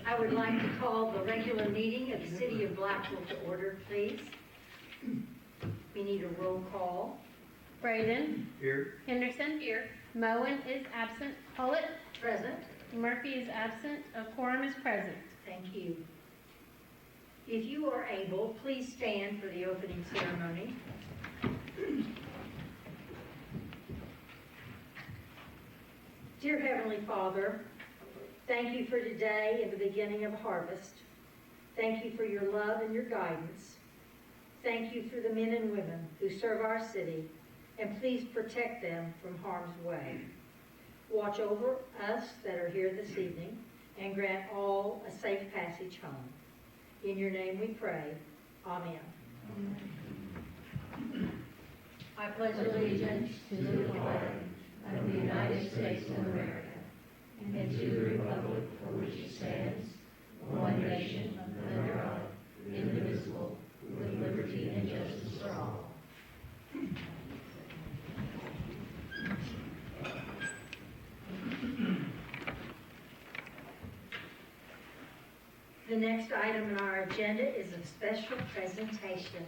I would like to call the regular meeting of the City of Blackwell to order, please. We need a roll call. Braden. Here. Henderson. Here. Moen is absent. Hullett. Present. Murphy is absent. A quorum is present. Thank you. If you are able, please stand for the opening ceremony. Dear Heavenly Father, thank you for today and the beginning of harvest. Thank you for your love and your guidance. Thank you for the men and women who serve our city, and please protect them from harm's way. Watch over us that are here this evening and grant all a safe passage home. In your name we pray. Amen. I pledge allegiance to the flag of the United States of America and to the republic for which it stands, one nation, under God, indivisible, with liberty and justice for all. The next item on our agenda is a special presentation.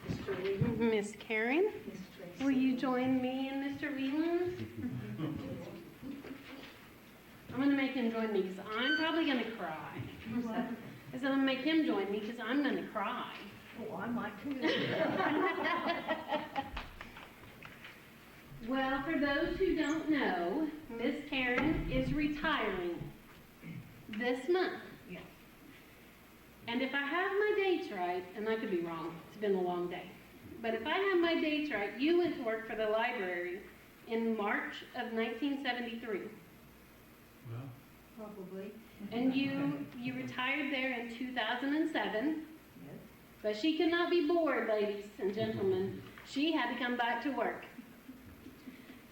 Mr. Whelan. Miss Karen, will you join me and Mr. Whelan? I'm going to make him join me because I'm probably going to cry. I said I'm going to make him join me because I'm going to cry. Oh, I might too. Well, for those who don't know, Miss Karen is retiring this month. Yeah. And if I have my dates right, and I could be wrong, it's been a long day, but if I have my dates right, you went to work for the library in March of 1973. Well, Probably. And you retired there in 2007. Yes. But she could not be bored, ladies and gentlemen. She had to come back to work.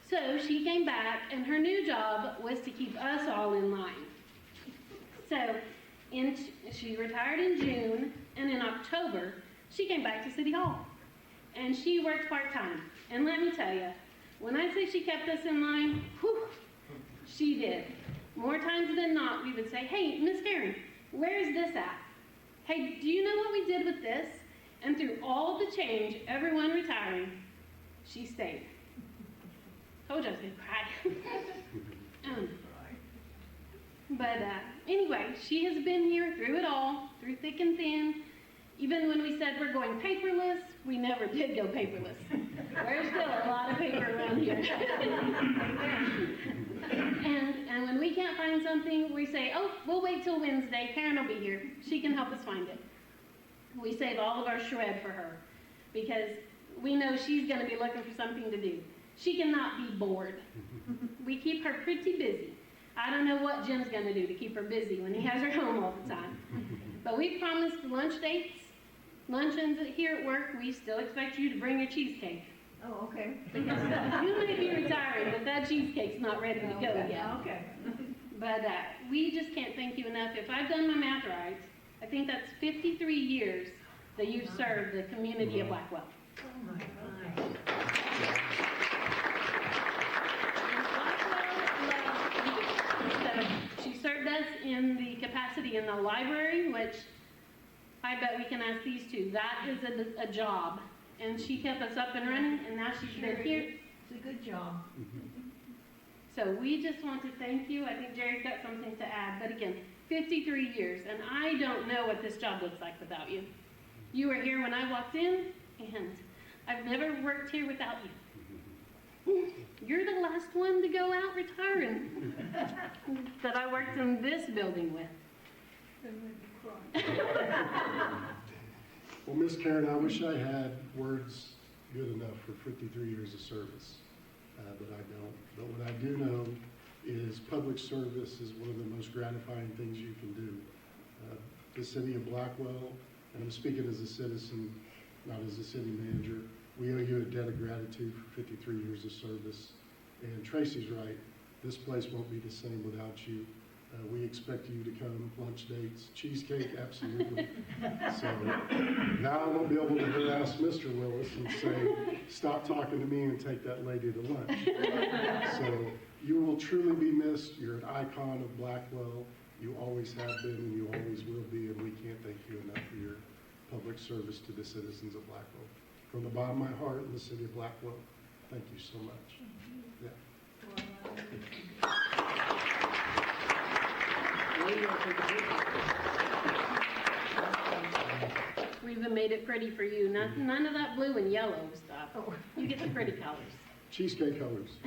So she came back, and her new job was to keep us all in line. So she retired in June, and in October, she came back to City Hall. And she worked part-time. And let me tell you, when I say she kept us in line, whew, she did. More times than not, we would say, hey, Miss Karen, where's this at? Hey, do you know what we did with this? And through all the change, everyone retiring, she stayed. Told you I was going to cry. But anyway, she has been here through it all, through thick and thin. Even when we said we're going paperless, we never did go paperless. There's still a lot of paper around here. And when we can't find something, we say, oh, we'll wait till Wednesday. Karen will be here. She can help us find it. We save all of our shred for her because we know she's going to be looking for something to do. She cannot be bored. We keep her pretty busy. I don't know what Jim's going to do to keep her busy when he has her home all the time. But we promised lunch dates, luncheons here at work. We still expect you to bring your cheesecake. Oh, okay. You may be retiring, but that cheesecake's not ready to go yet. Okay. But we just can't thank you enough. If I've done my math right, I think that's 53 years that you've served the community of Blackwell. Oh, my God. She served us in the capacity in the library, which I bet we can ask these two. That is a job. And she kept us up and running, and now she's been here. It's a good job. So we just want to thank you. I think Jerry's got something to add. But again, 53 years, and I don't know what this job looks like without you. You were here when I walked in, and I've never worked here without you. You're the last one to go out retiring that I worked in this building with. Well, Miss Karen, I wish I had words good enough for 53 years of service, but I don't. But what I do know is public service is one of the most gratifying things you can do. The city of Blackwell, and I'm speaking as a citizen, not as a city manager, we owe you a debt of gratitude for 53 years of service. And Tracy's right, this place won't be the same without you. We expect you to come, lunch dates, cheesecake, absolutely. So now I won't be able to harass Mr. Willis and say, stop talking to me and take that lady to lunch. So you will truly be missed. You're an icon of Blackwell. You always have been and you always will be, and we can't thank you enough for your public service to the citizens of Blackwell. From the bottom of my heart in the city of Blackwell, thank you so much. Yeah. We even made it pretty for you. None of that blue and yellow stuff. You get the pretty colors. Cheesecake colors.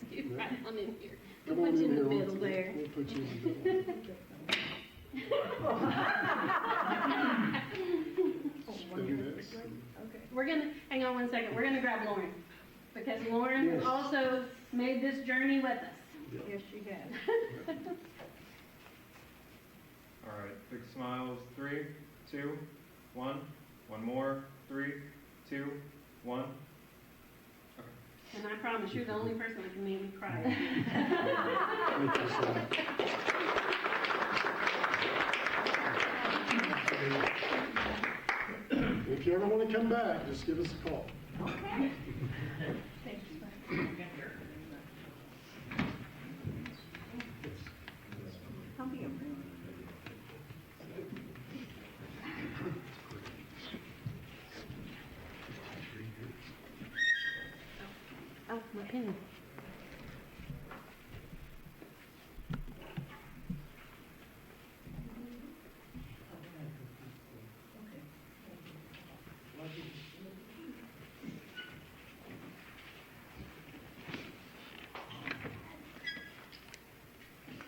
Scoot right on in here. Come We'll on put you in in the here. middle there. We'll put you in the middle. Maybe this. We're gonna, hang on one second, we're gonna grab Lauren. Because Lauren Yes. also made this journey with us. Yeah. Yes, she has. All right, big smiles. 3, 2, 1. One more. 3, 2, 1. And I promise you're the only person that can make me cry. Thank you so much. If you ever want to come back, just give us a call. Okay. Thank you. I'll be over. Oh, my pen.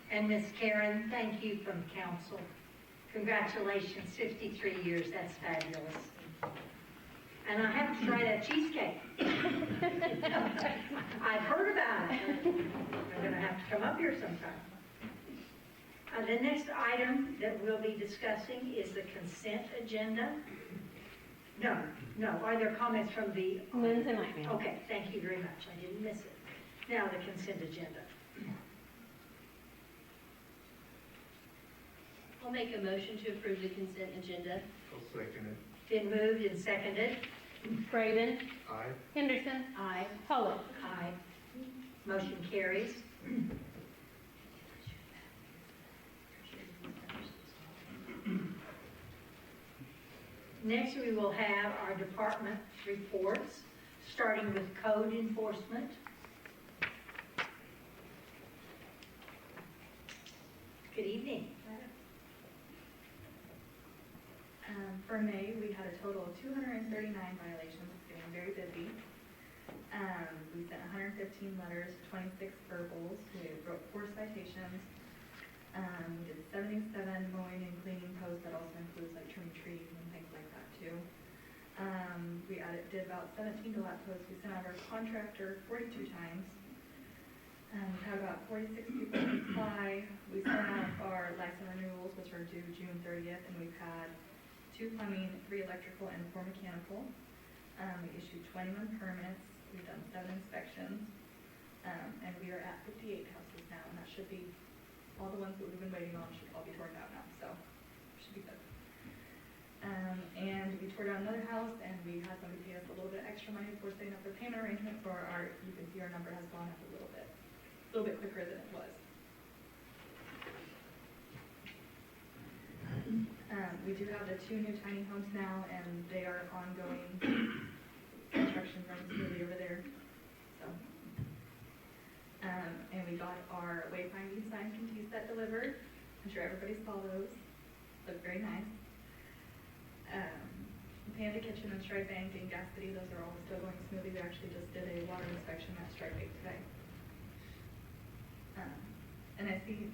And Miss Karen, thank you from council. Congratulations, 53 years, that's fabulous. And I have to try that cheesecake. I've heard about it. I'm gonna have to come up here sometime. The next item that we'll be discussing is the consent agenda. No, are there comments from the? None tonight, ma'am. Okay, thank you very much, I didn't miss it. Now, the consent agenda. I'll make a motion to approve the consent agenda. I'll second it. Been moved and seconded. Braden, Aye. Henderson, Aye. Pollock. Aye. Motion carries. Next, we will have our department reports, starting with code enforcement. Good evening. For May, we had a total of 239 violations. It's getting very busy. We sent 115 letters, 26 verbals. We wrote 4 citations. We did 77 mowing and cleaning posts. That also includes like trimming trees and things like that too. We did about 17 lap posts. We sent out our contractor 42 times. We had about 46 people apply. We sent out our license renewals, which are due June 30th, and we've had 2 plumbing, 3 electrical, and 4 mechanical. We issued 21 permits. We've done 7 inspections. And we are at 58 houses now, and that should be, all the ones that we've been waiting on should all be torn down now, so should be good. And we tore down another house, and we had somebody pay us a little bit extra money for setting up their payment arrangement for our, you can see our number has gone up a little bit quicker than it was. We do have the 2 new tiny homes now, and they are ongoing. Construction runs smoothly over there. So, and we got our wayfinding signs from T-Set delivered. I'm sure everybody saw those. Look very nice. Panda Kitchen and Strike Bank and Gas City, those are all still going smoothly. We actually just did a water inspection at Strike Bank today. And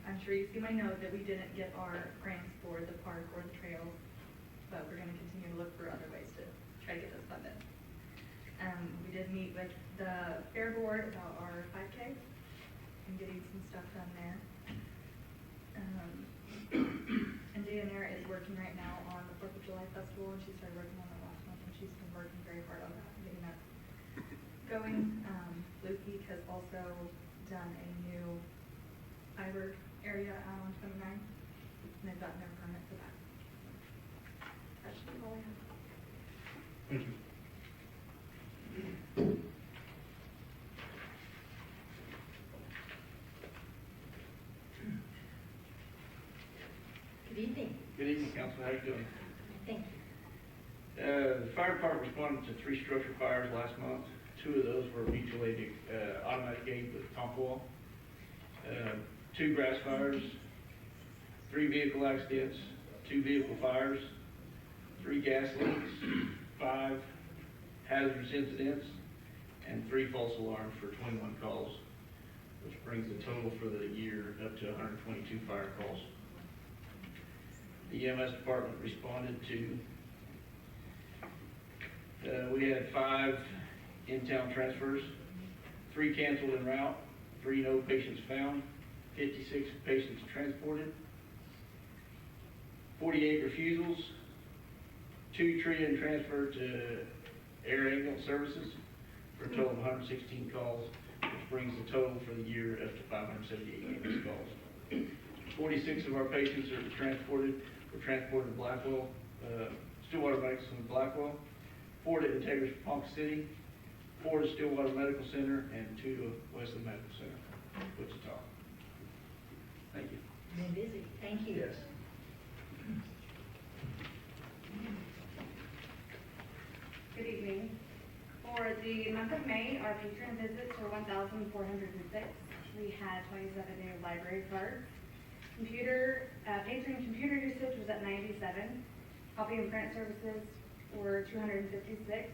I'm sure you see my note that we didn't get our grants for the park or the trails, but we're gonna continue to look for other ways to try to get this funded. We did meet with the fair board about our 5K and getting some stuff done there. And Deanna is working right now on the 4th of July festival, and she started working on that last month, and she's been working very hard on that, getting that going. Lukey has also done a new Iberg area out on 29, and they've gotten their permit for that. That should be all I have. Thank you. How you doing? Thank you. The fire department responded to 3 structure fires last month. 2 of those were mutual aid, automatic aid with pump oil. 2 grass fires, 3 vehicle accidents, 2 vehicle fires, 3 gas leaks, 5 hazardous incidents, and 3 false alarms for 21 calls, which brings the total for the year up to 122 fire calls. The EMS department responded to, we had 5 in-town transfers, 3 canceled en route, 3 no patients found, 56 patients transported, 48 refusals, 2 treated and transferred to air ambulance services for a total of 116 calls, which brings the total for the year up to 578 ambulance calls. 46 of our patients were transported to Blackwell, Stillwater Medical Center, Blackwell, 4 to Integris Ponca City, 4 to Stillwater Medical Center, and 2 to Wesley Medical Center, Wichita. Thank you. Been busy. Thank you. Yes. Good evening. For the month of May, our patron visits were 1,406. We had 27 new library cards. Patron computer usage was at 97. Copy and print services were 256.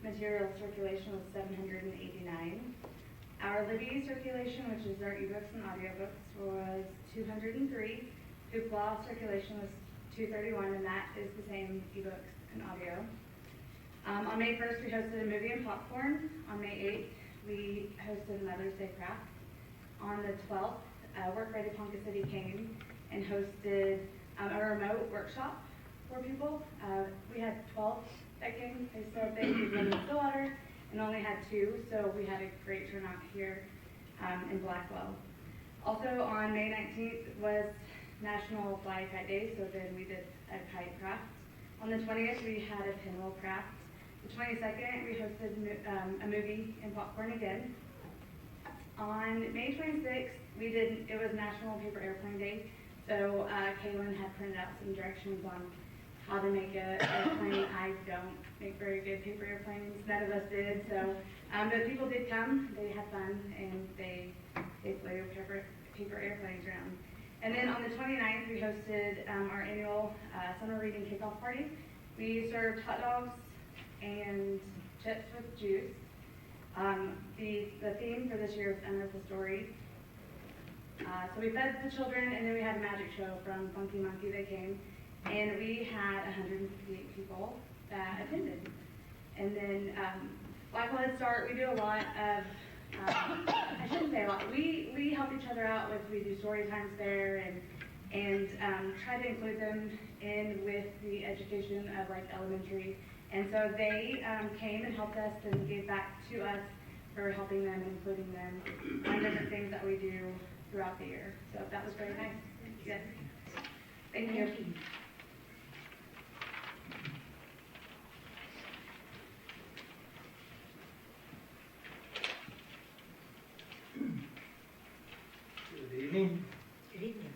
Material circulation was 789. Our Libby circulation, which is our ebooks and audiobooks, was 203. Hoopla circulation was 231, and that is the same ebooks and audio. On May 1st, we hosted a movie and popcorn. On May 8th, we hosted Mother's Day craft. On the 12th, Work Ready Ponca City came and hosted a remote workshop for people. We had 12 that came. They said they did one in Stillwater and only had 2, so we had a great turnout here in Blackwell. Also on May 19th was National Fly Kite Day, so then we did a kite craft. On the 20th, we had a pinwheel craft. The 22nd, we hosted a movie and popcorn again. On May 26th, it was National Paper Airplane Day, so Kaylin had printed out some directions on how to make an airplane. I don't make very good paper airplanes, none of us did, so, but people did come, they had fun, and they flew paper airplanes around. And then on the 29th, we hosted our annual summer reading kickoff party. We served hot dogs and chips with juice. The theme for this year is Unearth a Story. So we fed the children, and then we had a magic show from Funky Monkey that came, and we had 158 people that attended. And then Blackwell Head Start, we do a lot of, I shouldn't say a lot, we help each other out we do story times there, and try to include them in with the education of like elementary. And so they came and helped us and gave back to us for helping them and including them on different things that we do throughout the year. So that was very nice. Yes. Thank you. Good evening. Good evening.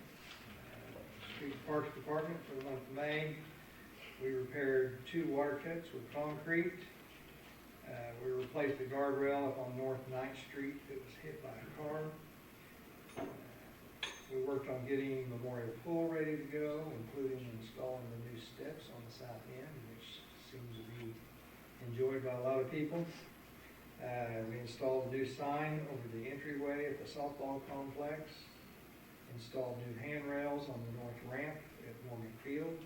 Street Parks Department for the month of May. We repaired 2 water cuts with concrete. We replaced the guardrail up on North 9th Street that was hit by a car. We worked on getting Memorial Pool ready to go, including installing the new steps on the south end, which seems to be enjoyed by a lot of people. We installed a new sign over the entryway at the softball complex, installed new handrails on the north ramp at Morgan Field.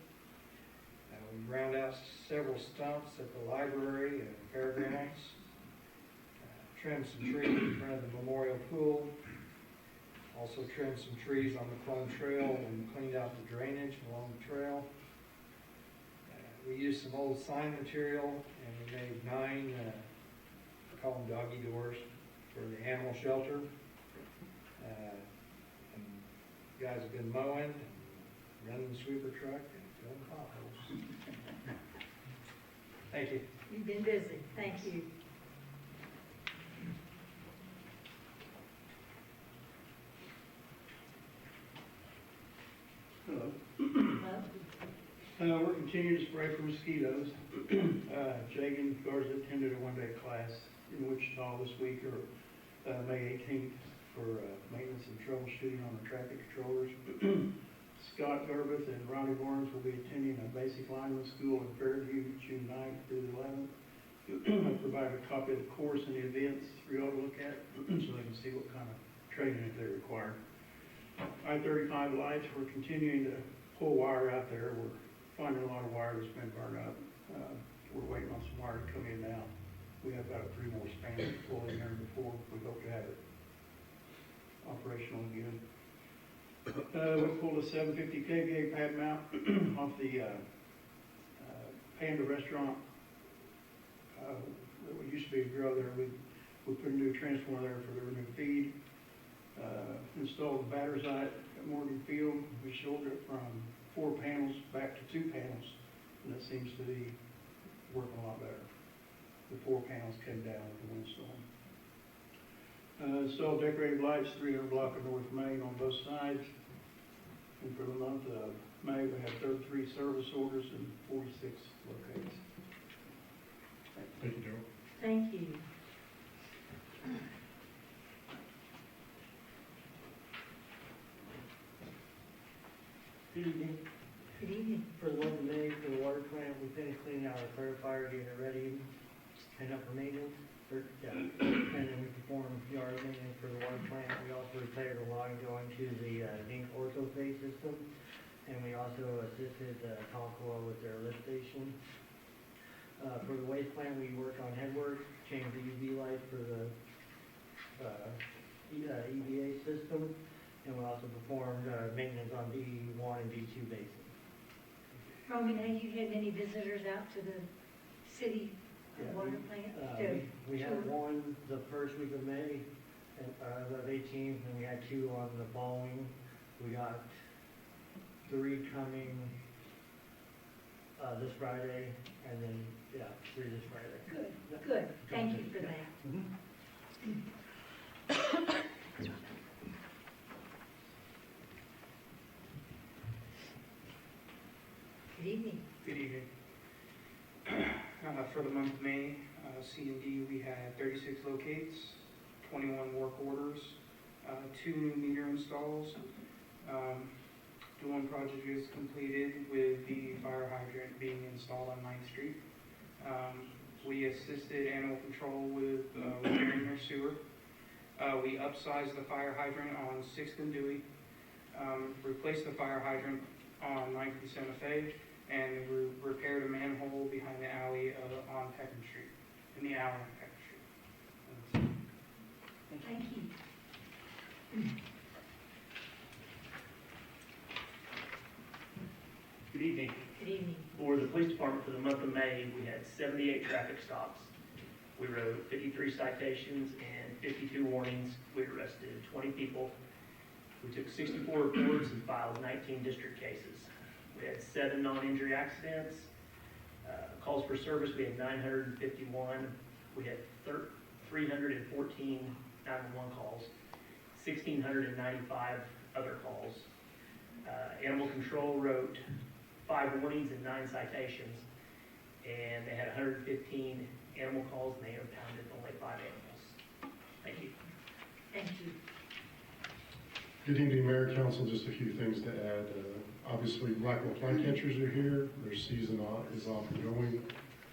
We ground out several stumps at the library and fairgrounds, trimmed some trees in front of the Memorial Pool, also trimmed some trees on the Clone Trail and cleaned out the drainage along the trail. We used some old sign material and we made 9, we call them doggy doors, for the animal shelter. And guys have been mowing, running the sweeper truck, and filling potholes. Thank you. You've been busy. Thank you. Hello. Well, We're continuing to spray for mosquitoes. Jake and Garza attended a one-day class in Wichita this week, or May 18th, for maintenance and troubleshooting on the traffic controllers. Scott Garbeth and Ronnie Barnes will be attending a basic lineman school in Fairview, June 9th through the 11th. I provided a copy of the course and the events for y'all to look at, so they can see what kind of training that they require. I-35 lights, we're continuing to pull wire out there. We're finding a lot of wire that's been burned up. We're waiting on some wire to come in now. We have about 3 more spans to pull in there before we hope to have it operational again. We pulled a 750 kVA pad mount off the Panda restaurant. It used to be a grill there. We put a new transformer there for the new feed. Installed the batteries at Morgan Field. We shouldered it from 4 panels back to 2 panels, and it seems to be working a lot better. The 4 panels came down with the windstorm. Installed decorative lights, 300 block of North Main on both sides. And for the month of May, we had 33 service orders and 46 locates. Thank you, Joe. Thank you. Good evening. Good evening. For the month of May, for the water plant, we finished cleaning out our clarifier, getting it ready, and up for maintenance. And then we performed yard maintenance for the water plant. We also repaired a line going to the zinc ortho phase system. And we also assisted Concoa with their lift station. For the waste plant, we worked on headwork, changed the UV light for the EVA system. And we also performed maintenance on D1 and D2 basins. Roman, have you had any visitors out to the city water plant? We had one the first week of May, of 18th, and we had 2 on the following. We got 3 coming this Friday, and then, 3 this Friday. Good, good. Thank you for that. Good evening. Good evening. For the month of May, C&D, we had 36 locates, 21 work orders, 2 new meter installs. The one project is completed with the fire hydrant being installed on 9th Street. We assisted animal control with repairing their sewer. We upsized the fire hydrant on 6th and Dewey, replaced the fire hydrant on 9th and Santa Fe, and we repaired a manhole behind the alley on Peckham Street, in the alley on Peckham Street. Thank you. Good evening. Good evening. For the police department, for the month of May, we had 78 traffic stops. We wrote 53 citations and 52 warnings. We arrested 20 people. We took 64 reports and filed 19 district cases. We had 7 non-injury accidents. Calls for service, we had 951. We had 314 911 calls, 1,695 other calls. Animal control wrote 5 warnings and 9 citations, and they had 115 animal calls, and they impounded only 5 animals. Thank you. Thank you. Good evening, Mayor, Council. Just a few things to add. Obviously, Blackwell fly catchers are here. Their season is off and going.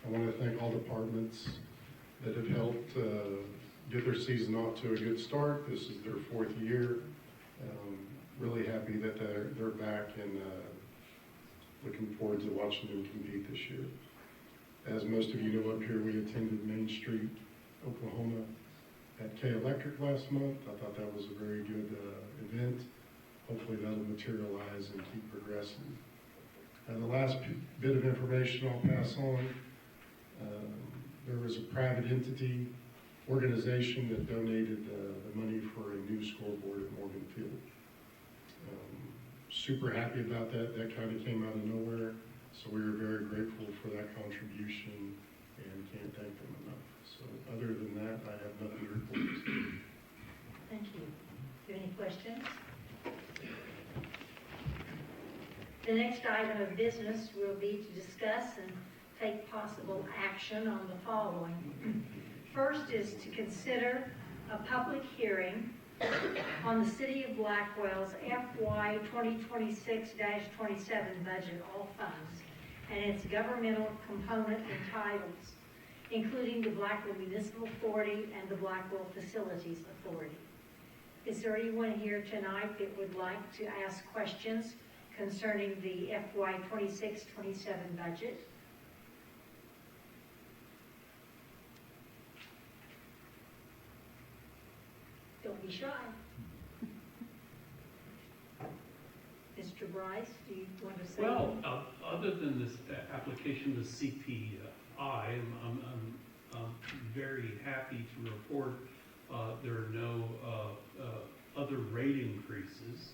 I want to thank all departments that have helped get their season off to a good start. This is their 4th year. Really happy that they're back and looking forward to watching them compete this year. As most of you know, up here we attended Main Street, Oklahoma at K Electric last month. I thought that was a very good event. Hopefully that'll materialize and keep progressing. And the last bit of information I'll pass on, there was a private entity organization that donated the money for a new scoreboard at Morgan Field. Super happy about that. That kind of came out of nowhere. So we were very grateful for that contribution and can't thank them enough. So other than that, I have nothing to report. Thank you. Do you have any questions? The next item of business will be to discuss and take possible action on the following. First is to consider a public hearing on the City of Blackwell's FY 2026-27 budget, all funds, and its governmental component entitles, including the Blackwell Municipal Authority and the Blackwell Facilities Authority. Is there anyone here tonight that would like to ask questions concerning the FY 26-27 budget? Don't be shy. Mr. Bryce, do you want to say? Well, other than this application to CPI, I'm very happy to report there are no other rate increases,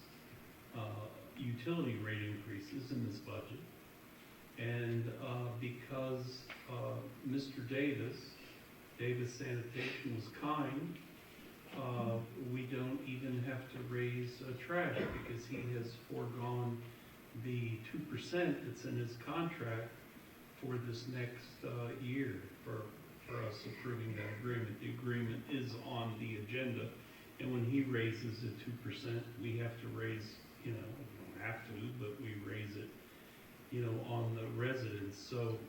utility rate increases in this budget. And because Mr. Davis Sanitation was kind, we don't even have to raise trash because he has foregone the 2% that's in his contract for this next year for us approving that agreement. The agreement is on the agenda, and when he raises the 2%, we have to raise, we don't have to, but we raise it, on the residents. So,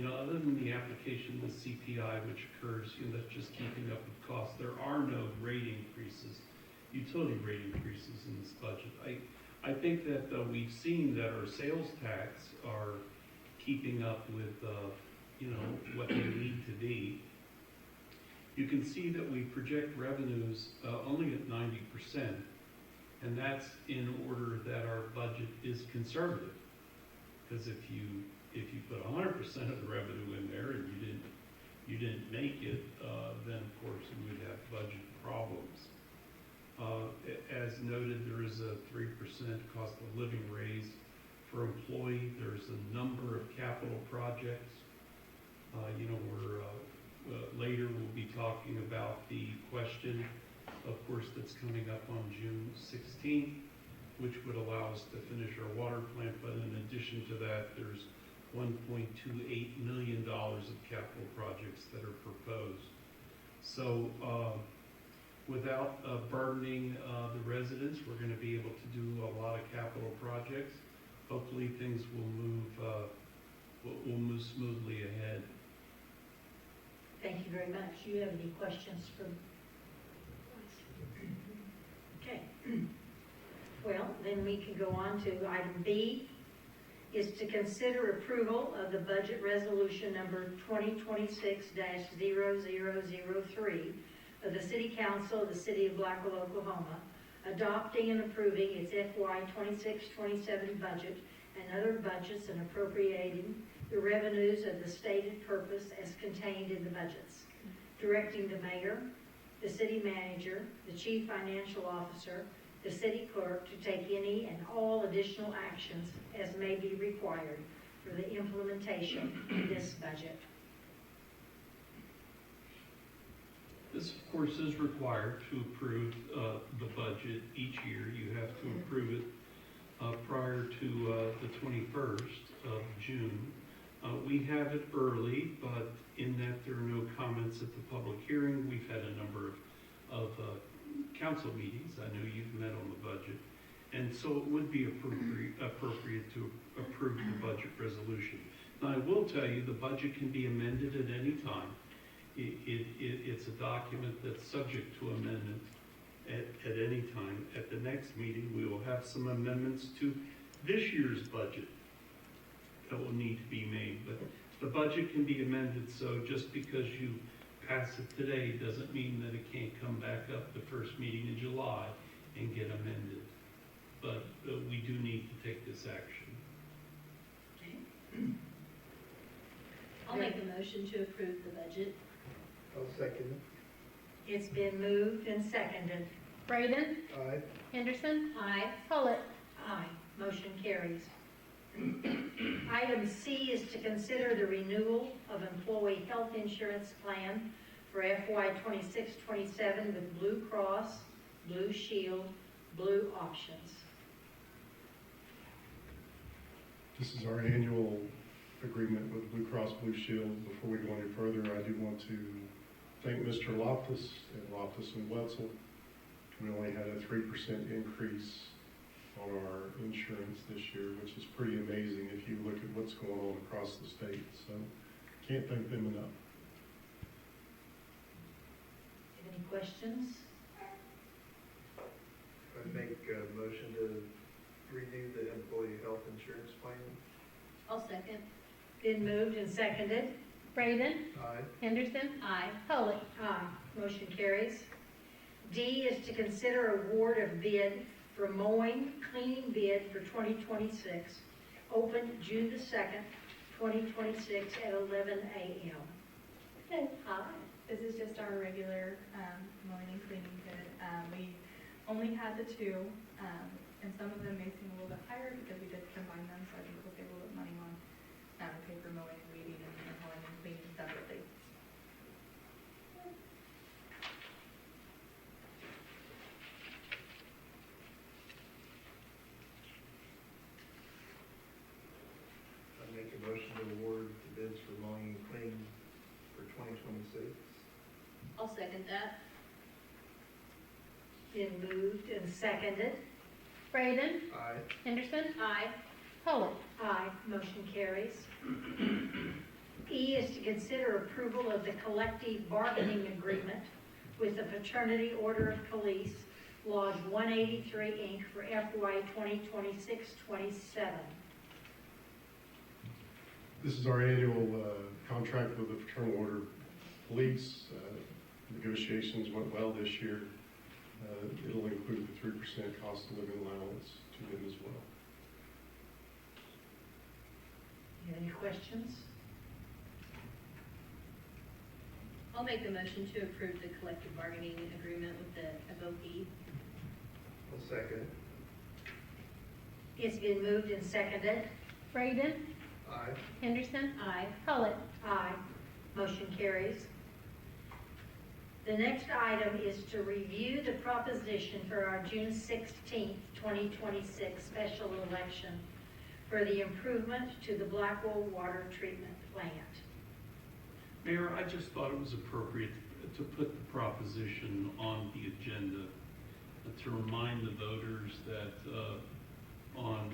other than the application to CPI, which occurs, that's just keeping up with costs, there are no rate increases, utility rate increases in this budget. I think that we've seen that our sales tax are keeping up with, what they need to be. You can see that we project revenues only at 90%, and that's in order that our budget is conservative. Because if you put 100% of the revenue in there and you didn't make it, then of course we would have budget problems. As noted, there is a 3% cost of living raise for employee. There's a number of capital projects. Later we'll be talking about the question, of course, that's coming up on June 16th, which would allow us to finish our water plant. But in addition to that, there's $1.28 million of capital projects that are proposed. So without burdening the residents, we're going to be able to do a lot of capital projects. Hopefully things will move smoothly ahead. Thank you very much. Do you have any questions for? Okay. Well, then we can go on to item B, is to consider approval of the budget resolution number 2026-0003 of the City Council of the City of Blackwell, Oklahoma, adopting and approving its FY 26-27 budget and other budgets and appropriating the revenues of the stated purpose as contained in the budgets, directing the mayor, the city manager, the chief financial officer, the city clerk to take any and all additional actions as may be required for the implementation of this budget. This, of course, is required to approve the budget each year. You have to approve it prior to the 21st of June. We have it early, but in that there are no comments at the public hearing. We've had a number of council meetings. I know you've met on the budget. And so it would be appropriate to approve the budget resolution. Now, I will tell you the budget can be amended at any time. It's a document that's subject to amendment at any time. At the next meeting, we will have some amendments to this year's budget that will need to be made. But the budget can be amended, so just because you pass it today doesn't mean that it can't come back up the first meeting in July and get amended. But we do need to take this action. Okay. I'll make a motion to approve the budget. I'll second It's been moved and seconded. Braden, it. Aye. Henderson, Aye. Follett. Aye. Motion carries. Item C is to consider the renewal of employee health insurance plan for FY 26-27 with Blue Cross, Blue Shield, Blue Options. This is our annual agreement with Blue Cross Blue Shield. Before we go any further, I do want to thank Mr. Loftus and Loftus and Wetzel. We only had a 3% increase on our insurance this year, which is pretty amazing if you look at what's going on across the state. So can't thank them enough. Have any questions? I'd make a motion to renew the employee health insurance plan. I'll second. Been moved and seconded. Braden, Aye. Henderson, Aye. Polley. Aye. Motion carries. D is to consider award of bid for mowing cleaning bid for 2026, open June the 2nd, 2026 at 11 a.m. Okay. Hi. This is just our regular mowing and cleaning bid. We only had the two, and some of them may seem a little bit higher because we did combine them, so I think we'll save a little bit money on paper mowing and weeding and hauling and cleaning separately. I'd make a motion to award the bids for mowing and cleaning for 2026. I'll second that. Been moved and seconded. Braden, Aye. Henderson, Aye. Polley. Aye. Motion carries. E is to consider approval of the collective bargaining agreement with the Fraternity Order of Police, Lodge 183, Inc. for FY 2026-27. This is our annual contract with the Fraternal Order of Police. Negotiations went well this year. It'll include the 3% cost of living allowance to them as well. You have any questions? I'll make the motion to approve the collective bargaining agreement with the FOP. I'll second. It's been moved and seconded. Braden, Aye. Henderson, Aye. Polley. Aye. Motion carries. The next item is to review the proposition for our June 16th, 2026 special election for the improvement to the Blackwell water treatment plant. Mayor, I just thought it was appropriate to put the proposition on the agenda to remind the voters that on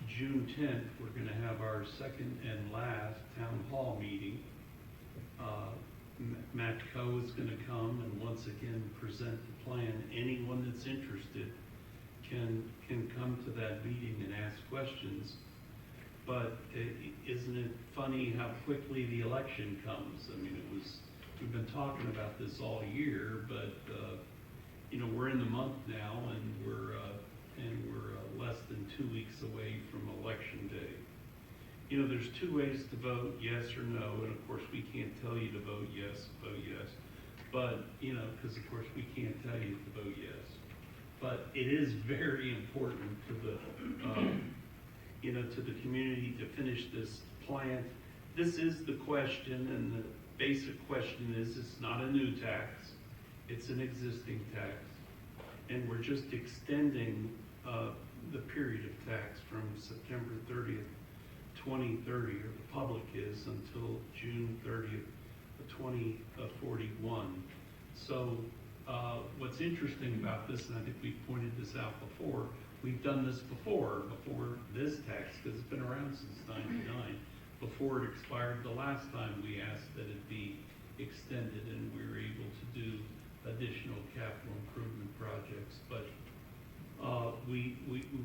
June 10th, we're going to have our second and last town hall meeting. Matt Coe is going to come and once again present the plan. Anyone that's interested can come to that meeting and ask questions. But isn't it funny how quickly the election comes? I mean, we've been talking about this all year, but we're in the month now, and we're less than 2 weeks away from election day. There's two ways to vote, yes or no, and of course we can't tell you to vote yes, but because of course we can't tell you to vote yes. But it is very important to the community to finish this plant. This is the question, and the basic question is, it's not a new tax, it's an existing tax. And we're just extending the period of tax from September 30th, 2030, or the public is, until June 30th, 2041. So what's interesting about this, and I think we've pointed this out before, we've done this before this tax, because it's been around since '99, before it expired the last time we asked that it be extended, and we were able to do additional capital improvement projects. But we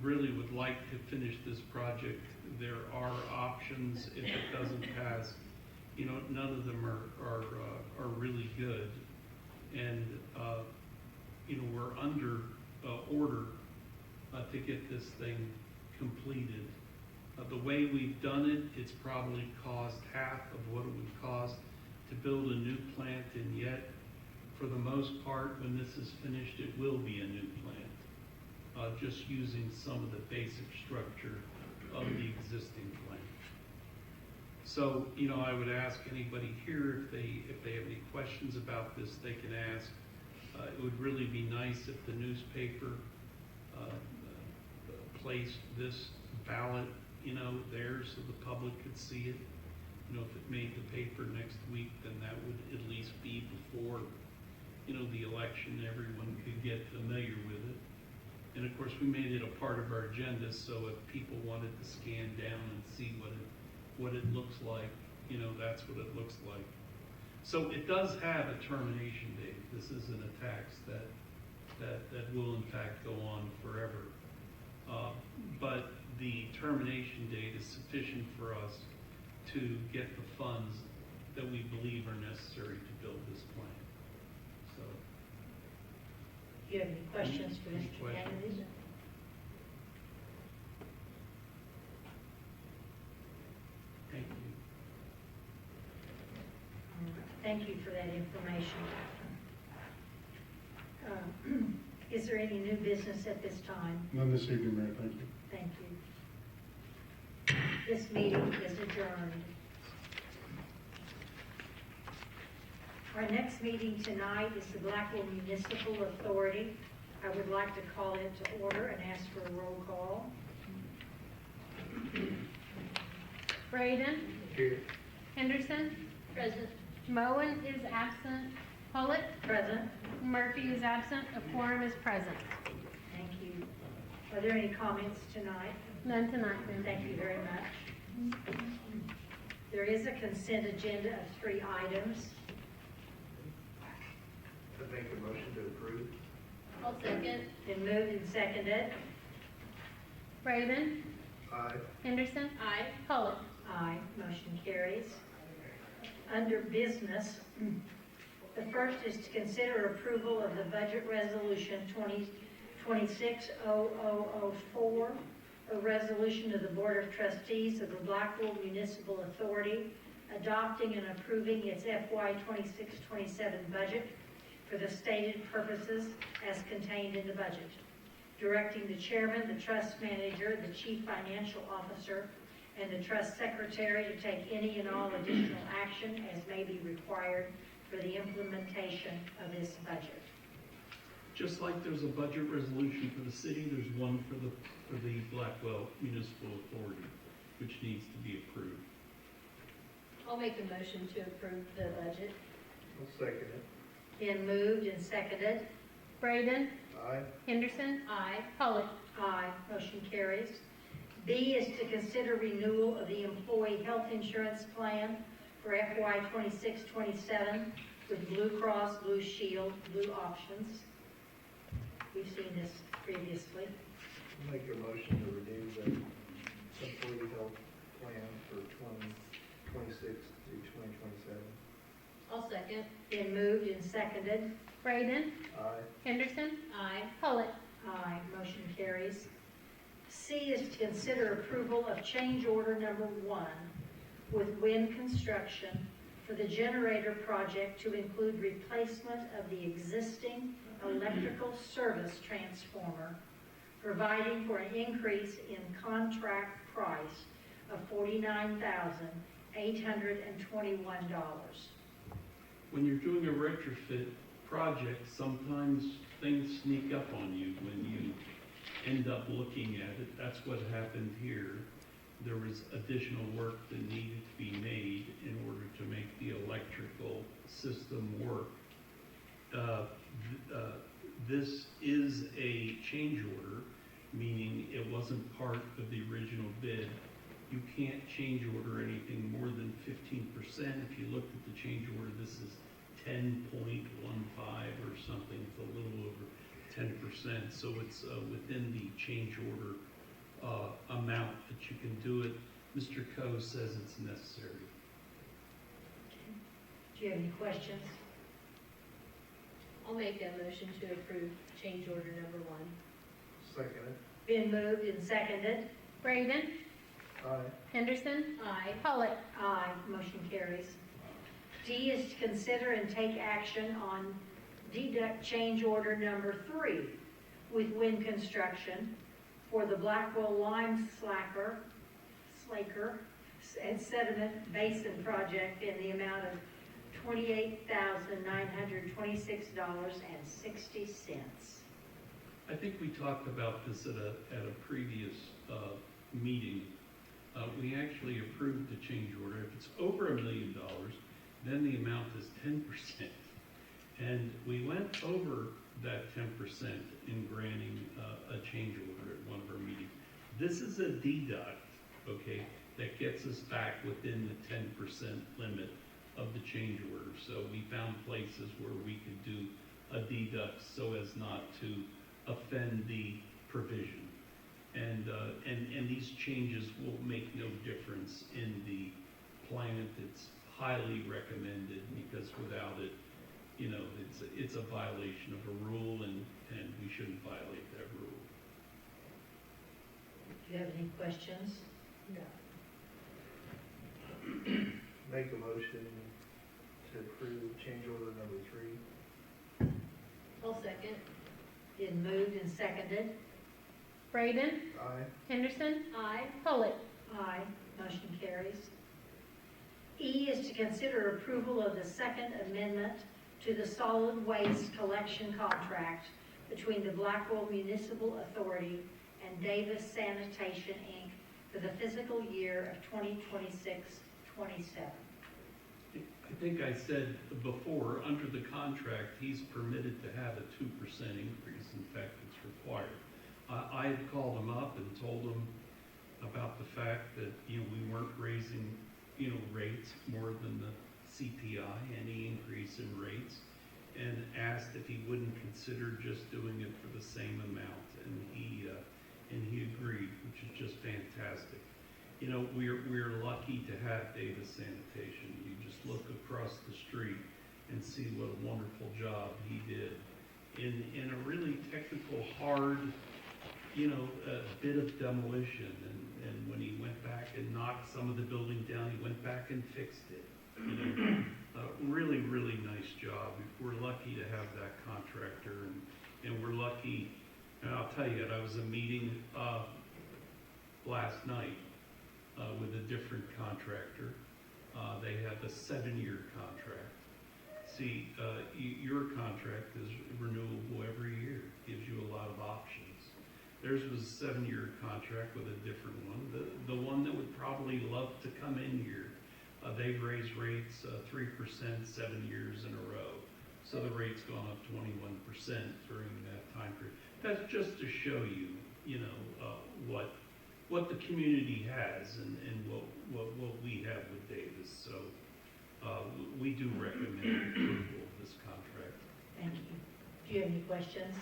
really would like to finish this project. There are options if it doesn't pass. None of them are really good, and we're under order to get this thing completed. The way we've done it, it's probably cost half of what it would cost to build a new plant, and yet, for the most part, when this is finished, it will be a new plant, just using some of the basic structure of the existing plant. So, I would ask anybody here if they have any questions about this, they can ask. It would really be nice if the newspaper placed this ballot you know, there so the public could see it. You know, if it made the paper next week, then that would at least be before, you know, the election, everyone could get familiar with it. And of course, we made it a part of our agenda, so if people wanted to scan down and see what it looks like, you know, that's what it looks like. So it does have a termination date. This isn't a tax that will in fact go on forever. But the termination date is sufficient for us to get the funds that we believe are necessary to build this plant. So, Do you have any questions for Any Mr. questions? Kennedy? thank you. All right. Thank you for that information. Is there any new business at this time? None this evening, Mayor, thank you. Thank you. This meeting is adjourned. Our next meeting tonight is the Blackwell Municipal Authority. I would like to call it to order and ask for a roll call. Braden, Here. Henderson, Present. Moen is absent, Pollitt, Present. Murphy is absent, a quorum is present. Thank you. Are there any comments tonight? None tonight, ma'am. Thank you very much. There is a consent agenda of 3 items. I make a motion to approve. I'll second. Been moved and seconded. Braden, Aye. Henderson, Aye. Pollitt. Aye. Motion carries. Under business, the first is to consider approval of the budget resolution 2026-0004, a resolution of the Board of Trustees of the Blackwell Municipal Authority adopting and approving its FY 26-27 budget for the stated purposes as contained in the budget, directing the chairman, the trust manager, the chief financial officer, and the trust secretary to take any and all additional action as may be required for the implementation of this budget. Just like there's a budget resolution for the city, there's one for the Blackwell Municipal Authority, which needs to be approved. I'll make a motion to approve the budget. I'll second it. Been moved and seconded. Braden, Aye. Henderson, Aye. Pollitt. Aye. Motion carries. B is to consider renewal of the employee health insurance plan for FY 26-27 with Blue Cross Blue Shield Blue Options. We've seen this previously. I'll make a motion to renew the employee health plan for 2026 through 2027. I'll second. Been moved and seconded. Braden, Aye. Henderson, Aye. Pollitt. Aye. Motion carries. C is to consider approval of change order number 1 with Wind Construction for the generator project to include replacement of the existing electrical service transformer, providing for an increase in contract price of $49,821. When you're doing a retrofit project, sometimes things sneak up on you when you end up looking at it. That's what happened here. There was additional work that needed to be made in order to make the electrical system work. This is a change order, meaning it wasn't part of the original bid. You can't change order anything more than 15%. If you looked at the change order, this is 10.15 or something. It's a little over 10%. So it's within the change order amount that you can do it. Mr. Coe says it's necessary. Do you have any questions? I'll make a motion to approve change order number 1. Second it. Been moved and seconded. Braden, Aye. Henderson, Aye. Pollitt. Aye. Motion carries. D is to consider and take action on deduct change order number 3 with Wind Construction for the Blackwell Lime Slaker and Sediment Basin project in the amount of $28,926.60. I think we talked about this at a previous meeting. we actually approved the change order. If it's over $1 million, then the amount is 10%. And we went over that 10% in granting a change order at one of our meetings. This is a deduct, okay, that gets us back within the 10% limit of the change order. So we found places where we could do a deduct so as not to offend the provision. And these changes will make no difference in the plant. It's highly recommended because without it, you know, it's a violation of a rule, and we shouldn't violate that rule. Do you have any questions? No. Make a motion to approve change order number 3. I'll second. Been moved and seconded. Braden, Aye. Henderson, Aye. Pollard. Aye. Motion carries. E is to consider approval of the second amendment to the solid waste collection contract between the Blackwell Municipal Authority and Davis Sanitation, Inc. for the fiscal year of 2026-27. I think I said before, under the contract, he's permitted to have a 2% increase. In fact, it's required. I had called him up and told him about the fact that, you know, we weren't raising, you know, rates more than the CPI, any increase in rates, and asked if he wouldn't consider just doing it for the same amount, and he agreed, which is just fantastic. You know, we're lucky to have Davis Sanitation. You just look across the street and see what a wonderful job he did in a really technical, hard, you know, bit of demolition. And when he went back and knocked some of the building down, he went back and fixed it. You know, really, really nice job. We're lucky to have that contractor, and we're lucky. And I'll tell you, I was in a meeting last night with a different contractor. They have a 7-year contract. See, your contract is renewable every year, gives you a lot of options. Theirs was a 7-year contract with a different one. The one that would probably love to come in here, they've raised rates 3% 7 years in a row. So the rate's gone up 21% during that time period. That's just to show you, you know, what the community has and what we have with Davis. So we do recommend approval of this contract. Thank you. Do you have any questions?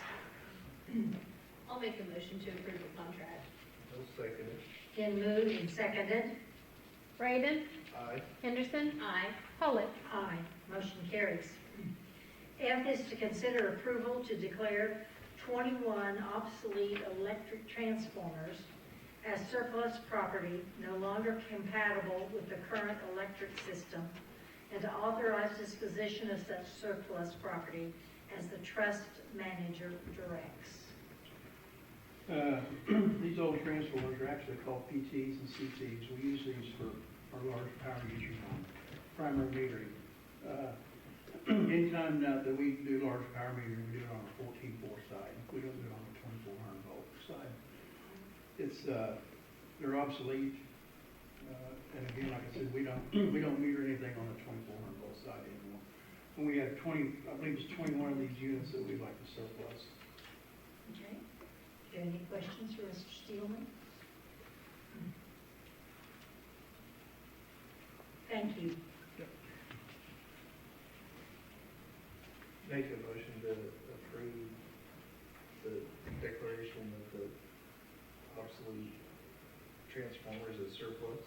I'll make a motion to approve the contract. I'll second it. Been moved and seconded. Braden, Aye. Henderson, Aye. Pollard. Aye. Motion carries. F is to consider approval to declare 21 obsolete electric transformers as surplus property no longer compatible with the current electric system, and to authorize disposition of such surplus property as the trust manager directs. These old transformers are actually called PTs and CTs. We use these for our large power users on primary metering. Anytime now that we do large power metering, we do it on a 14-volt side. We don't do it on a 2400 volt side. It's they're obsolete, and again, like I said, we don't meter anything on the 2400 volt side anymore. When we have 20, I believe it's 21 of these units that we'd like to surplus. Okay. Do you have any questions for Mr. Steelman? Thank you. Make a motion to approve the declaration of the obsolete transformers as surplus.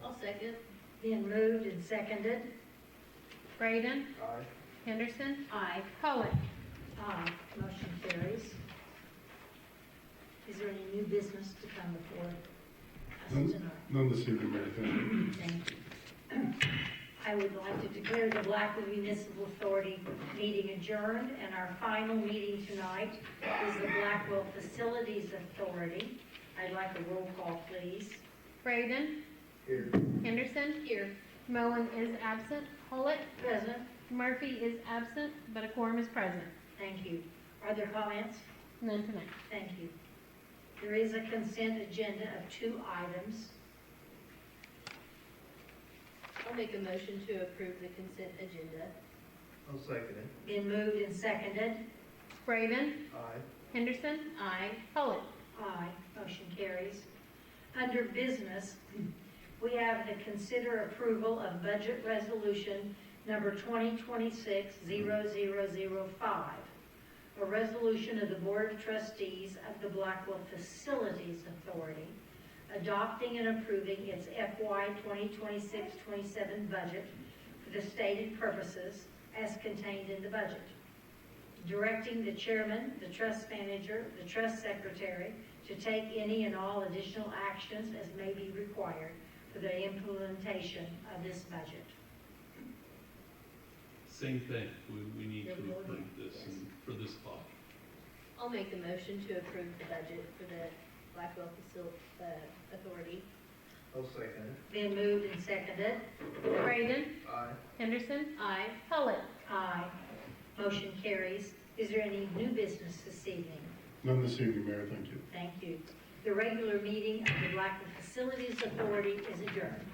I'll second. Been moved and seconded. Braden, Aye. Henderson, Aye. Pollard. Aye. Motion carries. Is there any new business to come before us tonight? None this evening, Mayor. Thank you. Thank you. I would like to declare the Blackwell Municipal Authority meeting adjourned, and our final meeting tonight is the Blackwell Facilities Authority. I'd like a roll call, please. Braden, Here. Henderson, Here. Moen is absent. Pollard, Present. Murphy is absent, but a quorum is present. Thank you. Are there comments? None tonight. Thank you. There is a consent agenda of 2 items. I'll make a motion to approve the consent agenda. I'll second it. Been moved and seconded. Braden, Aye. Henderson, Aye. Pollard. Aye, motion carries. Under business, we have the consider approval of budget resolution number 2026-0005, a resolution of the Board of Trustees of the Blackwell Facilities Authority adopting and approving its FY 2026-27 budget for the stated purposes as contained in the budget, directing the chairman, the trust manager, the trust secretary to take any and all additional actions as may be required for the implementation of this budget. Same thing, we need to You're voting, approve this yes. and for this body. I'll make the motion to approve the budget for the Blackwell Authority. I'll second it. Been moved and seconded. Braden, Aye. Henderson, Aye. Pollard. Aye. Motion carries. Is there any new business this evening? None this evening, Mayor, thank you. Thank you. The regular meeting of the Blackwell Facilities Authority is adjourned.